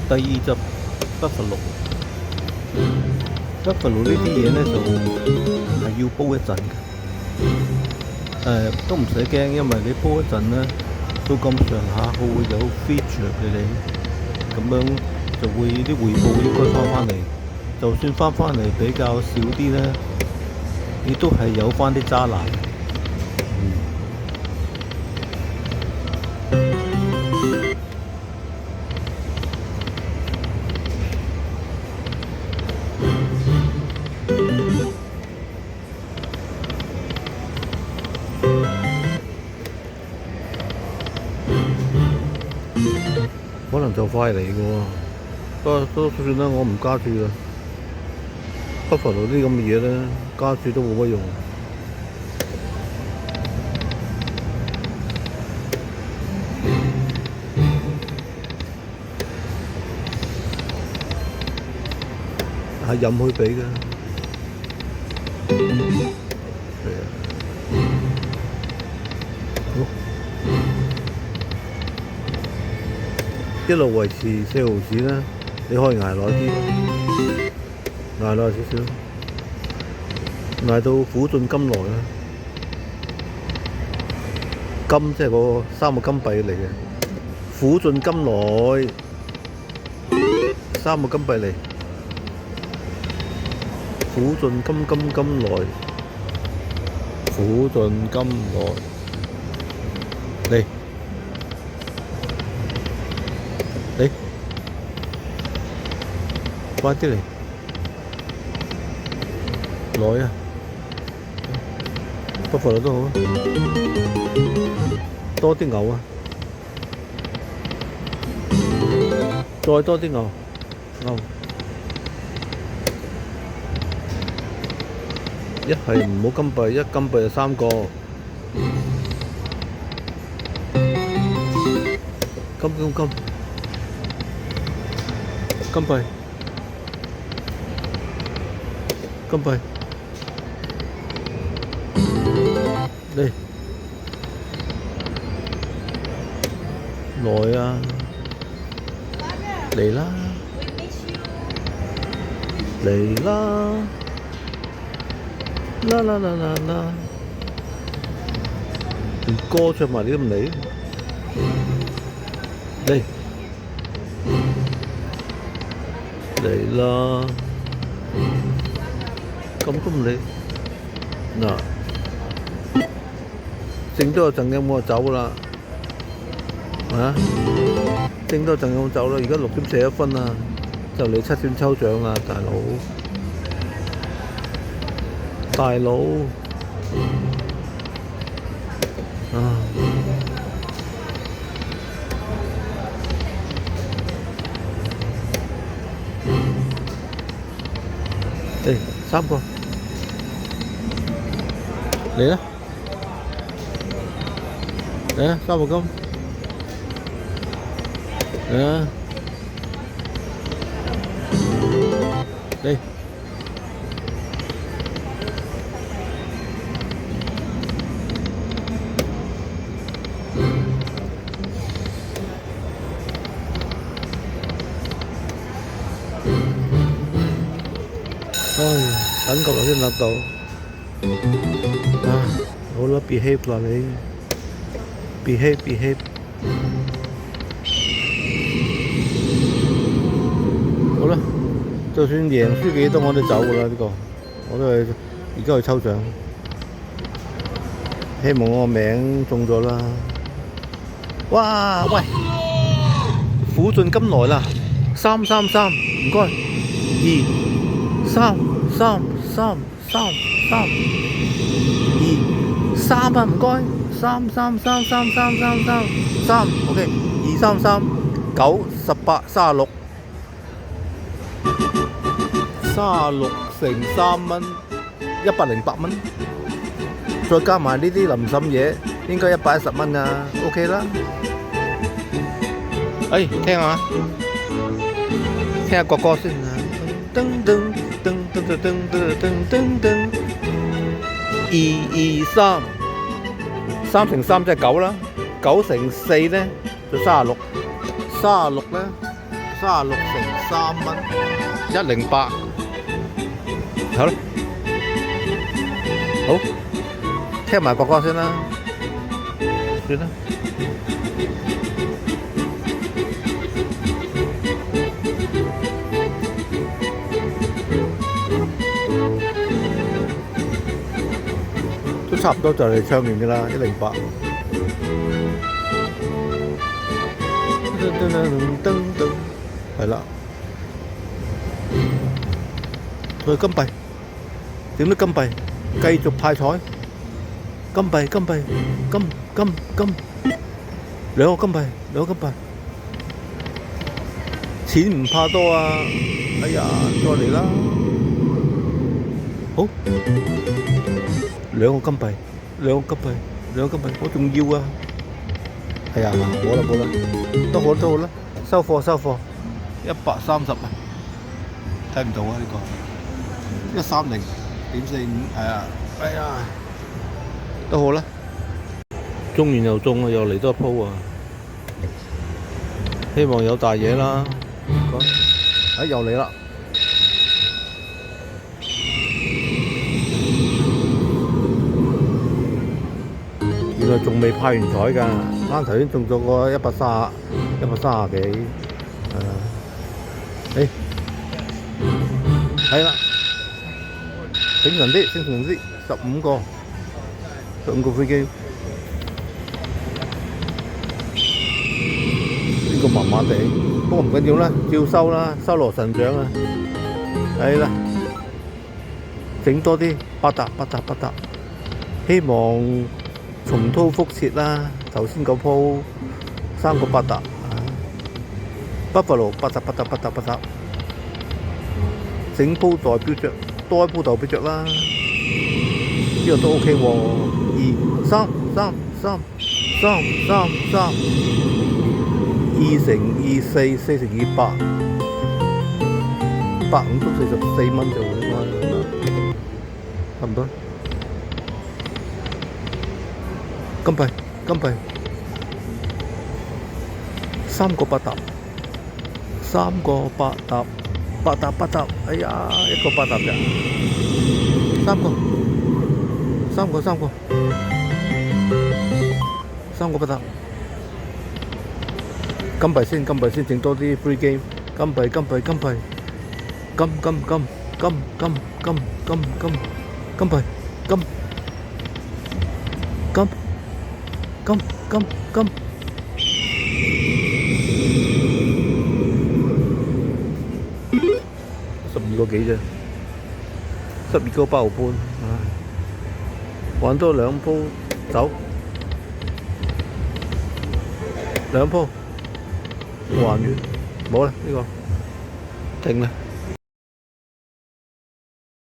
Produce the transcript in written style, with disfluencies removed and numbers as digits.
第二隻北佛爐，北佛爐呢啲嘢咧就係要煲一陣嘅。都唔使驚，因為你煲一陣咧，到咁上下佢會有 feature 俾你，咁樣就會啲回報應該翻嚟。就算翻嚟比較少啲咧，你都係有翻啲渣拿。可能就快嚟嘅喎，不過都算啦，我唔加注啦。北佛爐啲咁嘅嘢咧，加注都冇乜用。係任佢俾嘅。一路維持4毫子啦，你可以捱耐啲，捱耐少少，捱到苦盡甘來啦。金即係個3個金幣嚟嘅，苦盡甘來3個金幣嚟，苦盡甘來，苦盡甘來嚟。嚟，快啲嚟，來啊！北佛爐都好啊，多啲牛啊，再多啲牛，一係唔好金幣，一金幣就3個，金幣，嚟，來啊，嚟啦，嚟啦，啦，連歌唱埋你都唔嚟，嚟。嚟啦，咁都唔理嗱，剩多一陣嘅我就走啦，剩多一陣我走啦。而家6:41啦，就嚟7點抽獎啦，大佬啊！嚟3個，嚟啦，嚟啊，3個金，嚟啊，嚟，等夠耐先得到，好啦 ，behave 啦你 ，behave， 好啦，就算贏輸幾多我都走噶啦呢個，我都係而家去抽獎，希望我個名中咗啦，哇喂，苦盡甘來啦，333，唔該，2、3、3、3、3、3、2、3啊，唔該，3、3、3、3、3、3、3、3 ，OK， 2、3、3、9、18、36， 36乘3蚊，108蚊，再加埋呢啲臨審嘢，應該110蚊啊 ，OK 啦。聽下國歌先啊，噔噔噔噔噔噔噔噔噔，2、2、3， 3乘3即係9啦，9乘4咧就36，36咧36乘3蚊，108。好啦，好，聽埋國歌先啦，算啦。都差唔多就嚟唱完㗎啦，108。係啦，佢金幣，點都金幣，繼續派彩，金幣金幣金，兩個金幣，錢唔怕多啊！哎呀，再嚟啦，好，兩個金幣，我仲要啊！係啊，冇啦，都好啦，收貨，130啊，睇唔到啊呢個，130.45係啊，哎呀，都好啦，中完又中啊，又嚟多一鋪啊，希望有大嘢啦，又嚟啦，原來仲未派完彩㗎。啱頭先中咗個130幾，係啦，醒神啲，15個飛機，呢個麻麻地，不過唔緊要啦，照收啦，收羅神獎啊，係啦，整多啲，8沓，希望重蹈覆轍啦。頭先嗰鋪3個8沓，Buffalo 8沓，整鋪代表着，多一鋪代表着啦，呢個都 OK 喎，2、3， 2乘2 4乘2 8，150都44蚊就應該差唔多。金幣，3個8沓，8沓，哎呀，一個8沓咋，3個8沓，金幣先，整多啲 free game，金幣，12個幾啫，12個8毫半，玩多2鋪走，2鋪還完，冇啦呢個，停啦。